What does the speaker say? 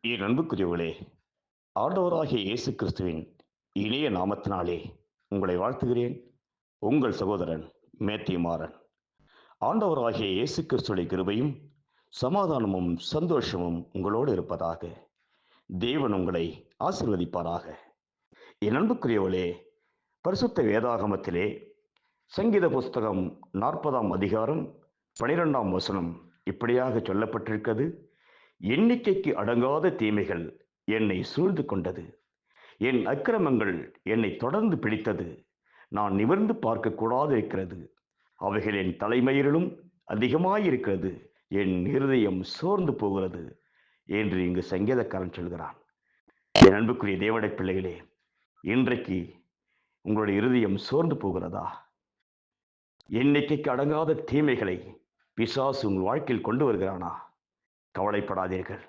என் அன்புக்குரியவர்களே, ஆண்டவராகிய இயேசு கிறிஸ்துவின் இனிய நாமத்தினாலே உங்களை வாழ்த்துகிறேன். உங்கள் சகோதரன் மேத்யூ மாறன். ஆண்டவராகிய இயேசு கிறிஸ்துவின் கிருபையும் சமாதானமும் சந்தோஷமும் உங்களோடு இருப்பதாக. தேவன் உங்களை ஆசீர்வதிப்பாராக. என் அன்புக்குரியவர்களே, பரிசுத்த வேதாகமத்திலே சங்கீத புஸ்தகம் 40ஆம் அதிகாரம் 12ஆம் வசனம் இப்படியாக சொல்லப்பட்டிருக்கிறது. எண்ணிக்கைக்கு அடங்காத தீமைகள் என்னை சூழ்ந்து கொண்டது. என் அக்கிரமங்கள் என்னை தொடர்ந்து பிடித்தது. நான் நிமிர்ந்து பார்க்கக்கூடாது இருக்கிறது. அவைகள் என் தலைமயிரிலும் அதிகமாயிருக்கிறது. என் இருதயம் சோர்ந்து போகிறது என்று இங்கு சங்கீதக்காரன் சொல்கிறான். என் அன்புக்குரிய தேவனுடைய பிள்ளைகளே, இன்றைக்கு உங்களுடைய இருதயம் சோர்ந்து போகிறதா? எண்ணிக்கைக்கு அடங்காத தீமைகளை பிசாசு உங்கள் வாழ்க்கையில் கொண்டு வருகிறானா? கவலைப்படாதீர்கள்.